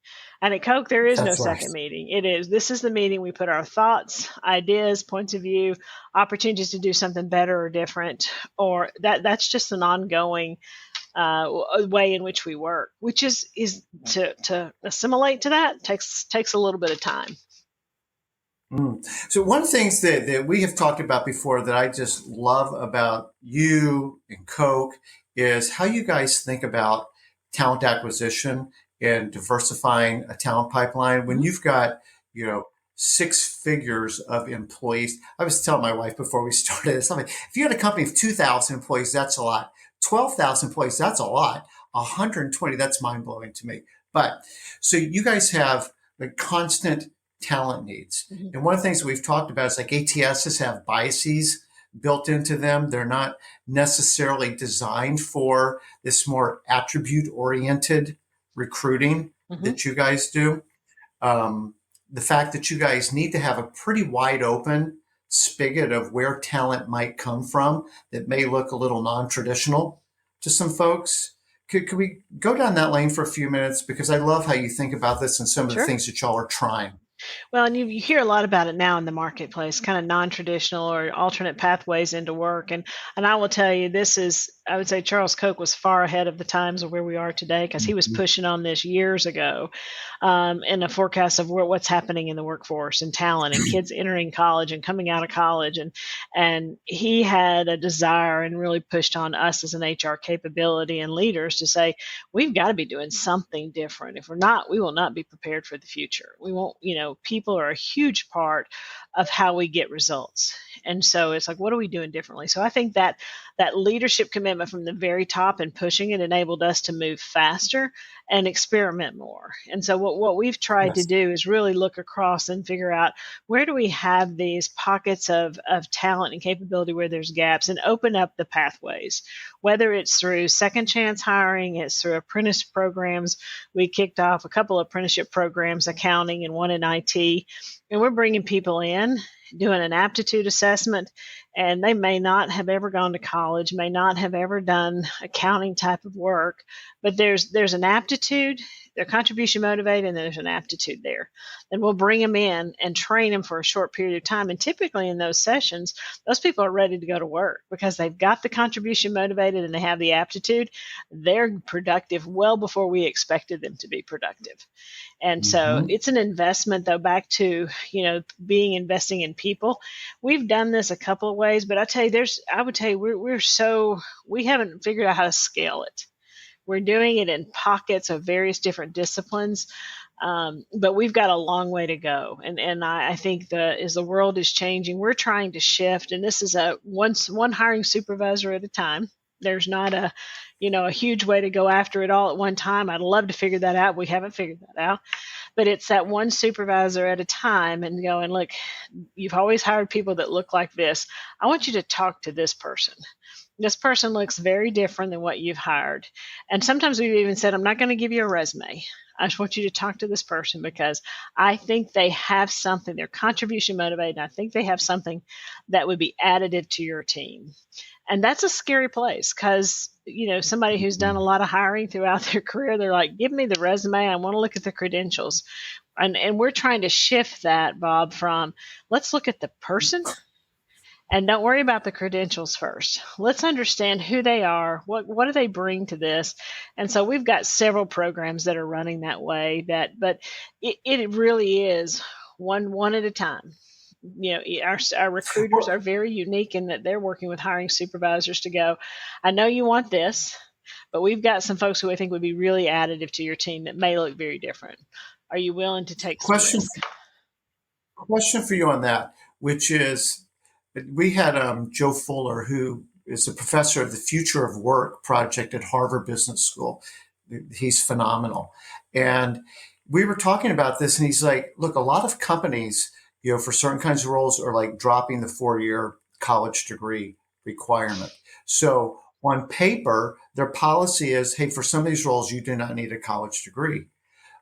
And at Koch, there is no That's right. second meeting. This is the meeting we put our thoughts, ideas, points of view, opportunities to do something better or different, or that's just an ongoing way in which we work, which is to assimilate to that takes a little bit of time. So one of the things that we have talked about before that I just love about you and Coke is how you guys think about talent acquisition and diversifying a talent pipeline. When Mm-hmm. you've got, you know, six figures of employees, I was telling my wife before we started this, I'm like, if you had a company of 2,000 employees, that's a lot. 12,000 employees, that's a lot. 120, that's mind blowing to me. But so you guys have a constant talent needs. Mm-hmm. And one of the things we've talked about is like ATSs have biases built into them. They're not necessarily designed for this more attribute oriented recruiting Mm-hmm. that you guys do. The fact that you guys need to have a pretty wide open spigot of where talent might come from that may look a little non-traditional to some folks. Could we go down that lane for a few minutes? Because I love how you think about this and some of the Sure. things that y'all are trying. Well, and you hear a lot about it now in the marketplace, kind of non-traditional or alternate pathways into work. And I will tell you, I would say Charles Koch was far ahead of the times of where we are today because he was Mhm. pushing on this years ago, in a forecast of what's happening in the workforce and talent and kids entering college and coming out of college. And he had a desire and really pushed on us as an HR capability and leaders to say, we've got to be doing something different. If we're not, we will not be prepared for the future. We won't, people are a huge part of how we get results. And so it's like, what are we doing differently? So I think that leadership commitment from the very top and pushing it enabled us to move faster and experiment more. And so what we've tried to Yes. do is really look across and figure out where do we have these pockets of talent and capability where there's gaps and open up the pathways, whether it's through second chance hiring, it's through apprentice programs. We kicked off a couple of apprenticeship programs, accounting and one in IT, and we're bringing people in, doing an aptitude assessment, and they may not have ever gone to college, may not have ever done accounting type of work, but there's an aptitude, they're contribution motivated, and there's an aptitude there. And we'll bring them in and train them for a short period of time. And typically in those sessions, those people are ready to go to work because they've got the contribution motivated and they have the aptitude. They're productive well before we expected them to be productive. And so Mm-hmm. it's an investment, though, back to, being investing in people. We've done this a couple of ways, but I would tell you, we haven't figured out how to scale it. We're doing it in pockets of various different disciplines, but we've got a long way to go. And I think as the world is changing, we're trying to shift. And this is a one hiring supervisor at a time. There's not a huge way to go after it all at one time. I'd love to figure that out. We haven't figured that out, but it's that one supervisor at a time and going, look, you've always hired people that look like this. I want you to talk to this person. This person looks very different than what you've hired. And sometimes we've even said, I'm not going to give you a resume. I just want you to talk to this person because I think they have something, they're contribution motivated. And I think they have something that would be additive to your team. And that's a scary place because, somebody who's done a lot of hiring throughout their career, they're like, give me the resume. I want to look at the credentials. And we're trying to shift that, Bob, from let's look at the person and don't worry about the credentials first. Let's understand who they are. What do they bring to this? And so we've got several programs that are running that way. But it really is one at a time. Our recruiters Well, are very unique in that they're working with hiring supervisors to go, I know you want this, but we've got some folks who I think would be really additive to your team that may look very different. Are you willing to take some question risk? question for you on that, which is we had Joe Fuller, who is a professor of the Future of Work project at Harvard Business School. He's phenomenal. And we were talking about this, and he's like, look, a lot of companies, for certain kinds of roles are like dropping the 4-year college degree requirement. So on paper, their policy is, hey, for some of these roles, you do not need a college degree,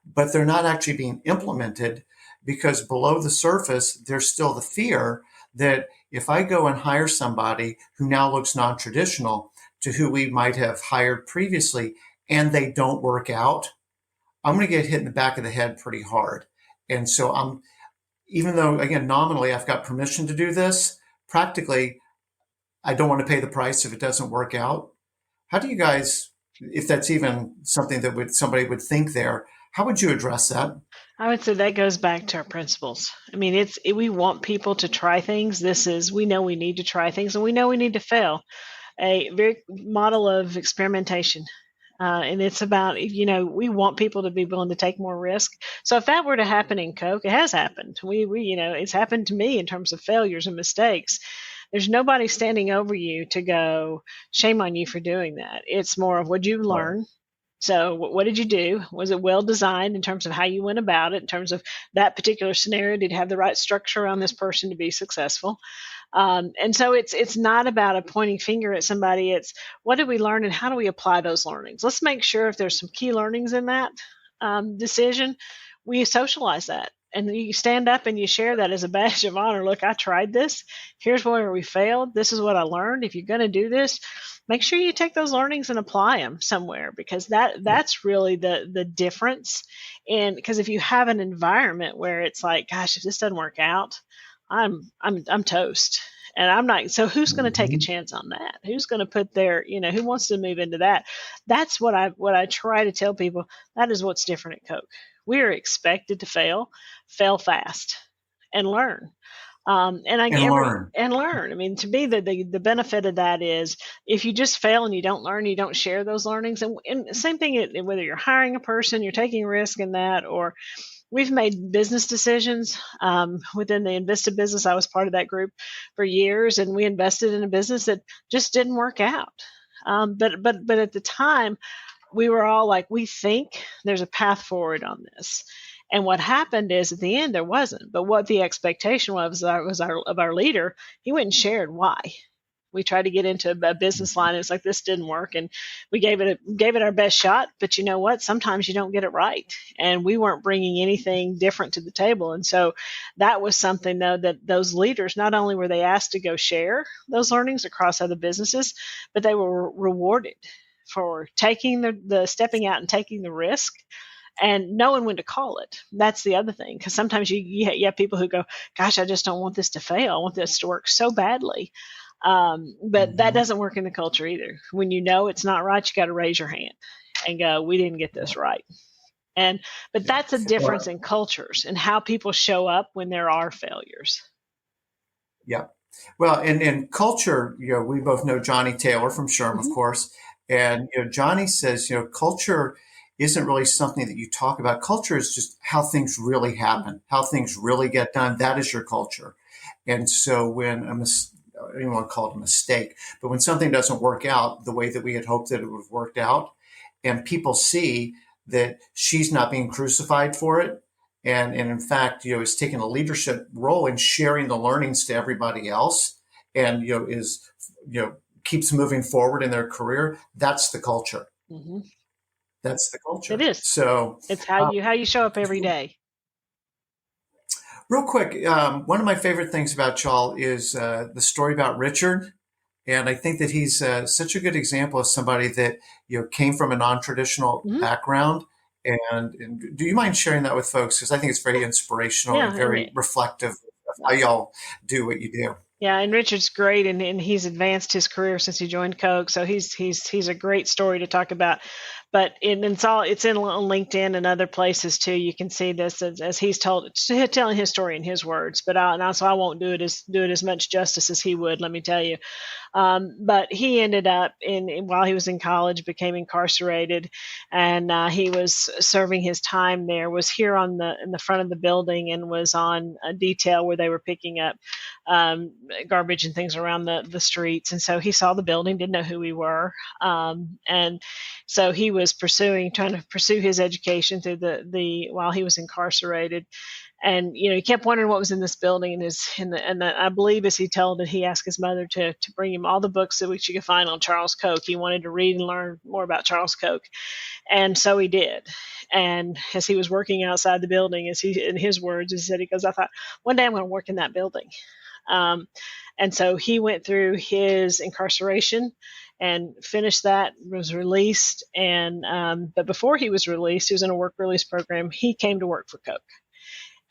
but they're not actually being implemented because below the surface, there's still the fear that if I go and hire somebody who now looks non-traditional to who we might have hired previously, and they don't work out, I'm going to get hit in the back of the head pretty hard. And so even though, again, nominally I've got permission to do this, practically I don't want to pay the price if it doesn't work out. How do you guys, if that's even something that somebody would think there, how would you address that? I would say that goes back to our principles. I mean, we want people to try things. We know we need to try things, and we know we need to fail. A very model of experimentation. And it's about, we want people to be willing to take more risk. So if that were to happen in Coke, it has happened. It's happened to me in terms of failures and mistakes. There's nobody standing over you to go, shame on you for doing that. It's more of what you Right. learn. So what did you do? Was it well designed in terms of how you went about it, in terms of that particular scenario? Did you have the right structure around this person to be successful? And so it's not about a pointing finger at somebody. It's what did we learn and how do we apply those learnings? Let's make sure if there's some key learnings in that decision, we socialize that. And you stand up and you share that as a badge of honor. Look, I tried this. Here's where we failed. This is what I learned. If you're going to do this, make sure you take those learnings and apply them somewhere, because that's really the difference. And because if you have an environment where it's like, gosh, if this doesn't work out, I'm toast. And I'm not, so who's going to take a Mhm. chance on that? Who's going to put their, who wants to move into that? That's what I try to tell people. That is what's different at Coke. We are expected to fail fast, and learn. And learn. And learn. I mean, to me, the benefit of that is if you just fail and you don't learn, you don't share those learnings. And same thing, whether you're hiring a person, you're taking a risk in that, or we've made business decisions within the Invista business. I was part of that group for years, and we invested in a business that just didn't work out. But at the time, we were all like, we think there's a path forward on this. And what happened is at the end there wasn't. But what the expectation of our leader, he went and shared why. We tried to get into a business line. And it's like this didn't work, and we gave it our best shot. But you know what? Sometimes you don't get it right, and we weren't bringing anything different to the table. And so that was something though that those leaders, not only were they asked to go share those learnings across other businesses, but they were rewarded for taking the stepping out and taking the risk and knowing when to call it. That's the other thing, because sometimes you have people who go, gosh, I just don't want this to fail. I want this to work so badly. But that Mhm. doesn't work in the culture either. When you know it's not right, you got to raise your hand and go, we didn't get Yeah. this right. And but Yeah. that's a difference Well, in cultures and how people show up when there are failures. yeah. Well, and culture, we both know Johnny Taylor from Sherm, of Hmm. course. And, Johnny says, culture isn't really something that you talk about. Culture is just how things really happen, how things really get done. That is your culture. And so when I don't want to call it a mistake, but when something doesn't work out the way that we had hoped that it would have worked out, and people see that she's not being crucified for it, and in fact, is taking a leadership role in sharing the learnings to everybody else, and is keeps moving forward in their career. That's the culture. Hmm. That's the It culture. is. So, It's how you show up every day. real quick, one of my favorite things about y'all is the story about Richard. And I think that he's such a good example of somebody that came from a non-traditional Hmm. background. And do you mind sharing that with folks? Because I think it's very inspirational Yeah, and I very mean, reflective of how y'all do what you do. yeah, and Richard's great, and he's advanced his career since he joined Coke. So he's a great story to talk about. But it's in on LinkedIn and other places too. You can see this as he's telling his story in his words. But I won't do it as much justice as he would. Let me tell you. But he ended up while he was in college, became incarcerated, and he was serving his time there. Was here in the front of the building and was on a detail where they were picking up garbage and things around the streets. And so he saw the building, didn't know who we were, and so he was trying to pursue his education through the while he was incarcerated. And he kept wondering what was in this building, I believe as he told it, he asked his mother to bring him all the books that she could find on Charles Koch. He wanted to read and learn more about Charles Koch, and so he did. And as he was working outside the building, as he in his words, he goes, I thought one day I'm going to work in that building. um, and so he went through his incarceration and finished that, was released. And but before he was released, he was in a work release program. He came to work for Koch.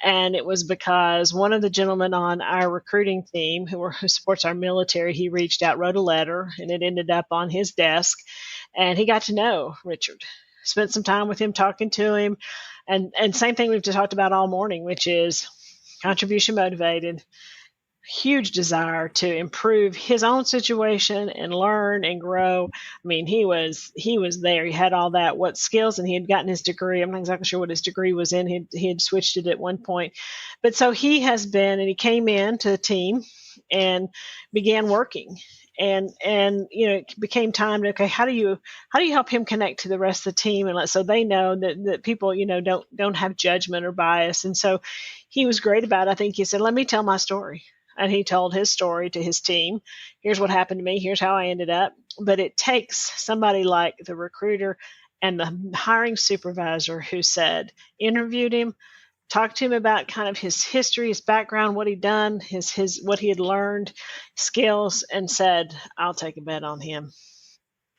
And it was because one of the gentlemen on our recruiting team who supports our military, he reached out, wrote a letter, and it ended up on his desk. And he got to know Richard, spent some time with him, talking to him. And same thing we've just talked about all morning, which is contribution motivated, huge desire to improve his own situation and learn and grow. I mean, he was there. He had all that, what skills, and he had gotten his degree. I'm not exactly sure what his degree was in. He had switched it at one point, but so he has been, and he came in to the team and began working. And it became time to, okay, how do you help him connect to the rest of the team, and so they know that people don't have judgment or bias. And so he was great about it. I think he said, let me tell my story. And he told his story to his team. Here's what happened to me. Here's how I ended up. But it takes somebody like the recruiter and the hiring supervisor who interviewed him, talked to him about kind of his history, his background, what he'd done, his what he had learned, skills, and said, I'll take a bet on him.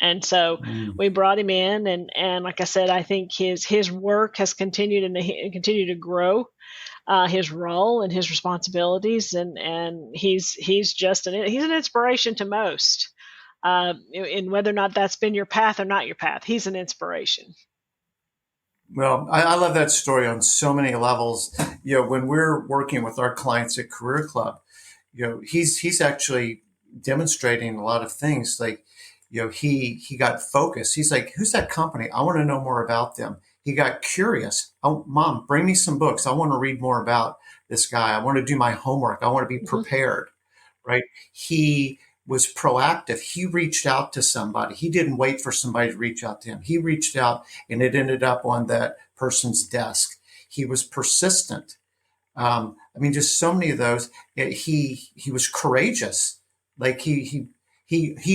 And so we brought him in, and like I said, I think his work has continued and continued to grow. His role and his responsibilities, and he's an inspiration to most. And whether or not that's been your path or not your path, he's an inspiration. Well, I love that story on so many levels. When we're working with our clients at Career Club, he's actually demonstrating a lot of things. Like, he got focused. He's like, who's that company? I want to know more about them. He got curious. Oh, Mom, bring me some books. I want to read more about this guy. I want to do my homework. I want to be prepared, right? He was proactive. He reached out to somebody. He didn't wait for somebody to reach out to him. He reached out, and it ended up on that person's desk. He was persistent. Just so many of those. He was courageous. Like he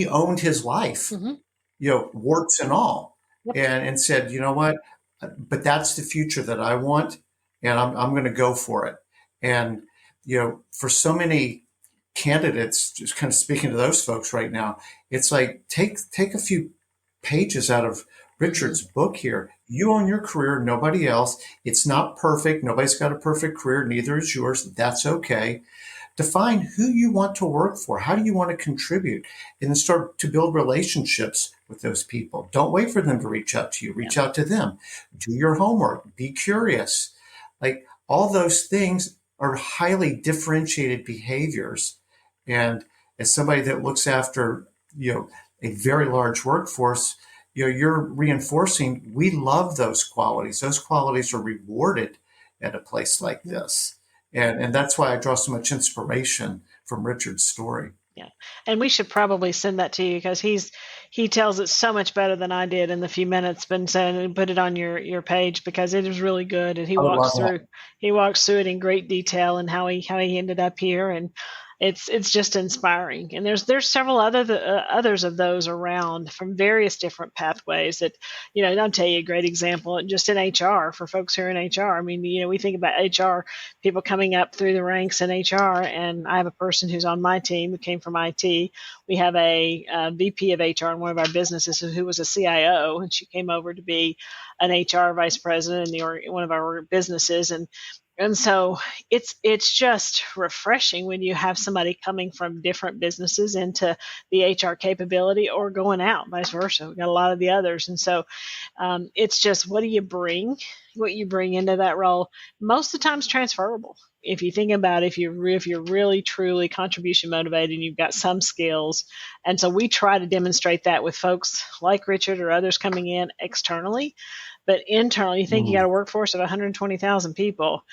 owned his life, Mm-hmm. warts and all, Yep. and said, you know what, but that's the future that I want, and I'm going to go for it. And for so many candidates, just kind of speaking to those folks right now, it's like take a few pages out of Richard's book here. You own your career, nobody else. It's not perfect. Nobody's got a perfect career. Neither is yours. That's okay. Define who you want to work for. How do you want to contribute? And then start to build relationships with those people. Don't wait for them to reach out to you. Reach out to them. Do your homework. Be curious. Like, all those things are highly differentiated behaviors. And as somebody that looks after, a very large workforce, you're reinforcing, we love those qualities. Those qualities are rewarded at a place like this. And that's why I draw so much inspiration from Richard's story. Yeah. And we should probably send that to you, because he tells it so much better than I did in the few minutes been said, and put it on your page, because it is really good. And I would love that. he walks through it in great detail, and how he ended up here. And it's just inspiring. And there's several others of those around from various different pathways that, I'll tell you a great example just in HR, for folks who are in HR. I mean, we think about HR, people coming up through the ranks in HR, and I have a person who's on my team who came from IT. We have a VP of HR in one of our businesses who was a CIO, and she came over to be an HR vice president in one of our businesses. And so it's just refreshing when you have somebody coming from different businesses into the HR capability, or going out, vice versa. We've got a lot of the others. And so it's just, what you bring into that role, most of the time is transferable. If you think about it, if you're really truly contribution motivated and you've got some skills. And so we try to demonstrate that with folks like Richard or others coming in externally. But internally, you think you got a workforce of 120,000 people.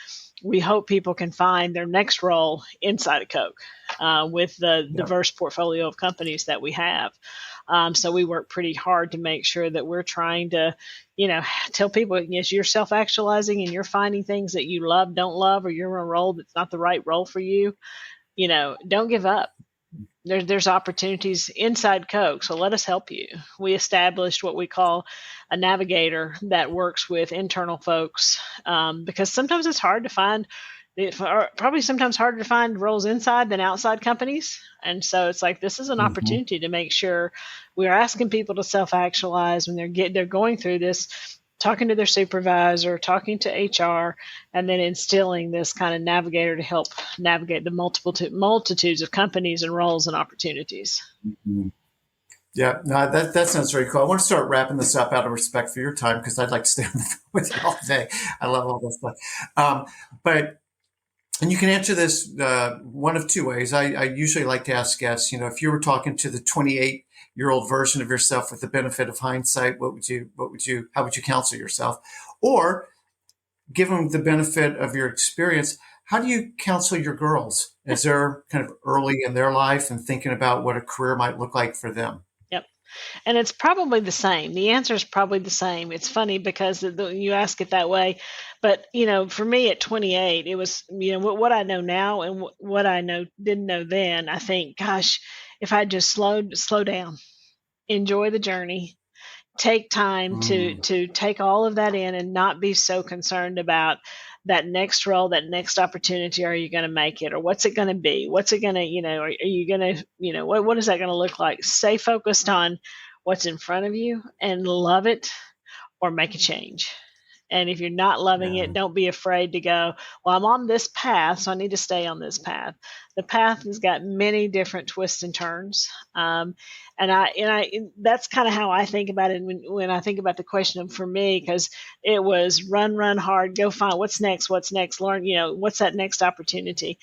We hope people can find their next role inside of Koch with the diverse portfolio of companies that we have. So we work pretty hard to make sure that we're trying to, tell people, yes, you're self-actualizing and you're finding things that you love, don't love, or you're in a role that's not the right role for you. Don't give up. There's opportunities inside Koch, so let us help you. We established what we call a navigator that works with internal folks, because sometimes it's hard to find It are probably sometimes harder to find roles inside than outside companies. And so it's like this is an Hmm. opportunity to make sure we're asking people to self-actualize when they're going through this, talking to their supervisor, talking to HR, and then instilling this kind of navigator to help navigate the multitudes of companies and roles and opportunities. Hmm. Yeah, no, that sounds very cool. I want to start wrapping this up out of respect for your time because I'd like to stay on the phone with you all day. I love all this stuff. Um, but and you can answer this one of two ways. I usually like to ask guests, if you were talking to the 28-year-old version of yourself with the benefit of hindsight, how would you counsel yourself? Or give them the benefit of your experience, how do you counsel your girls as they're kind of early in their life and thinking about what a career might look like for them? Yep. And it's probably the same. The answer is probably the same. It's funny because you ask it that way, but for me at 28, it was what I know now and what I know didn't know then. I think, gosh, if I just slow down, enjoy the journey, take time to Mm, take all of that in and not be so concerned about that next role, that next opportunity. Are you going to make it, or what's it going to be? What's it going to, are you going to, what is that going to look like? Stay focused on what's in front of you and love it, or make a change. And if you're not loving it, yeah. don't be afraid to go, well, I'm on this path, so I need to stay on this path. The path has got many different twists and turns. That's kind of how I think about it when I think about the question for me, because it was run hard, go find what's next, learn, what's that next opportunity.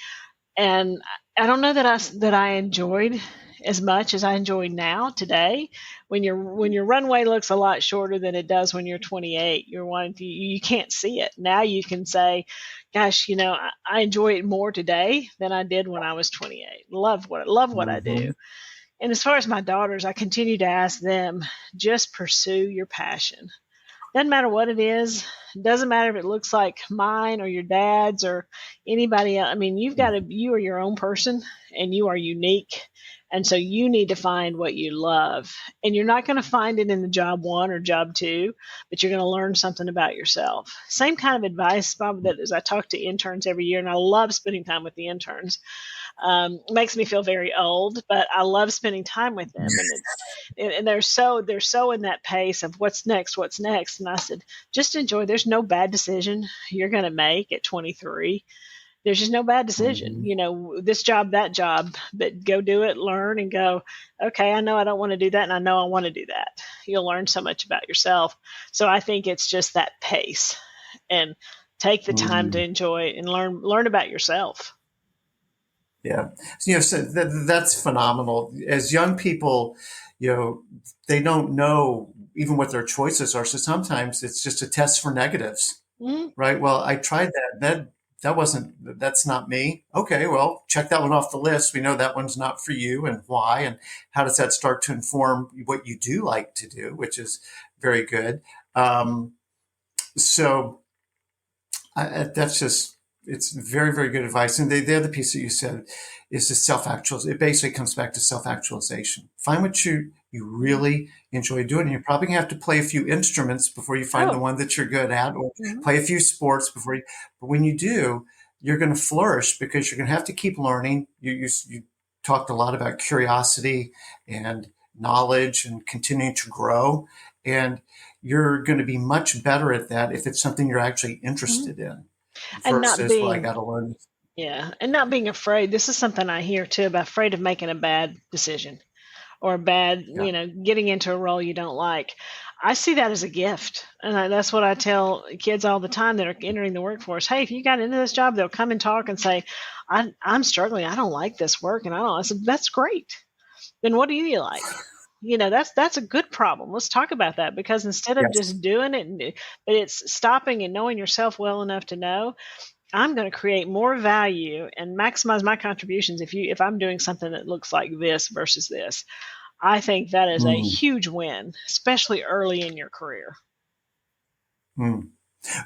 And I don't know that I enjoyed as much as I enjoy now today. When your runway looks a lot shorter than it does when you're 28, you can't see it. Now you can say, "Gosh, I enjoy it more today than I did when I was 28. Love what I do." Hmm. And as far as my daughters, I continue to ask them, just pursue your passion. Doesn't matter what it is. Doesn't matter if it looks like mine or your dad's or anybody else. I mean, you are your own person and you are unique. And so you need to find what you love. And you're not going to find it in the job one or job two, but you're going to learn something about yourself. Same kind of advice, Bob, that as I talk to interns every year, and I love spending time with the interns. Makes me feel very old, but I love spending time with them, and they're so in that pace of what's next. And I said, just enjoy. There's no bad decision you're going to make at 23. There's just no bad decision. Hmm. This job, that job, but go do it, learn, and go. Okay, I know I don't want to do that, and I know I want to do that. You'll learn so much about yourself. So I think it's just that pace, and take the time to Hmm. enjoy it and learn about yourself. Yeah. So that's phenomenal. As young people, you know, they don't know even what their choices are. So sometimes it's just a test for negatives, Mhm. right? Well, I tried that. That's not me. Okay, well, check that one off the list. We know that one's not for you and why. And how does that start to inform what you do like to do, which is very good. Um, so that's just, it's very, very good advice. And the other piece that you said is the self-actualization. It basically comes back to self-actualization. Find what you really enjoy doing. And you're probably gonna have to play a few instruments before you find the Oh. one that you're good at, or Mhm. play a few sports before you, but when you do, you're going to flourish because you're going to have to keep learning. You talked a lot about curiosity and knowledge and continuing to grow. And you're going to be much better at that if it's something you're actually Mhm. interested in And not versus, well, I being got to learn this. Yeah, and not being afraid. This is something I hear too about afraid of making a bad decision or Yeah. getting into a role you don't like. I see that as a gift. And that's what I tell kids all the time that are entering the workforce. Hey, if you got into this job, they'll come and talk and say, I'm struggling. I don't like this work. And I said, that's great. Then what do you like? That's a good problem. Let's talk about that, because instead of Yes. just doing it, but it's stopping and knowing yourself well enough to know I'm going to create more value and maximize my contributions if I'm doing something that looks like this versus this. I think that is a Mm, huge win, especially early in your career. mm.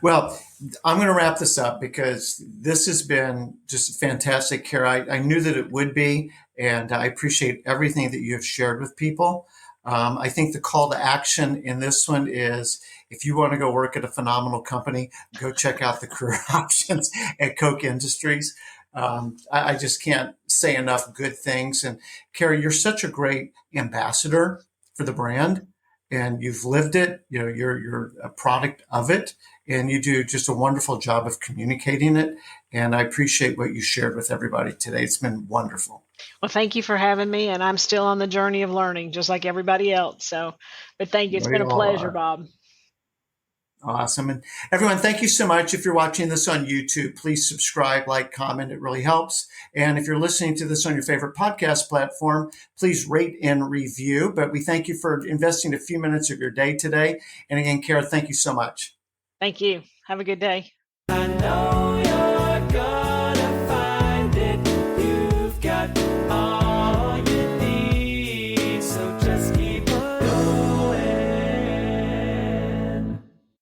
Well, I'm going to wrap this up because this has been just fantastic, Kara. I knew that it would be, and I appreciate everything that you have shared with people. I think the call to action in this one is if you want to go work at a phenomenal company, go check out the career options at Koch Industries. I just can't say enough good things. And Carrie, you're such a great ambassador for the brand, and you've lived it. You know, you're a product of it, and you do just a wonderful job of communicating it. And I appreciate what you shared with everybody today. It's been wonderful. Well, thank you for having me, and I'm still on the journey of learning, just like everybody else. So, but thank you. It's We been a all pleasure, are. Bob. Awesome. And everyone, thank you so much. If you're watching this on YouTube, please subscribe, like, comment. It really helps. And if you're listening to this on your favorite podcast platform, please rate and review. But we thank you for investing a few minutes of your day today. And again, Cara, thank you so much. Thank you. Have a good day. I know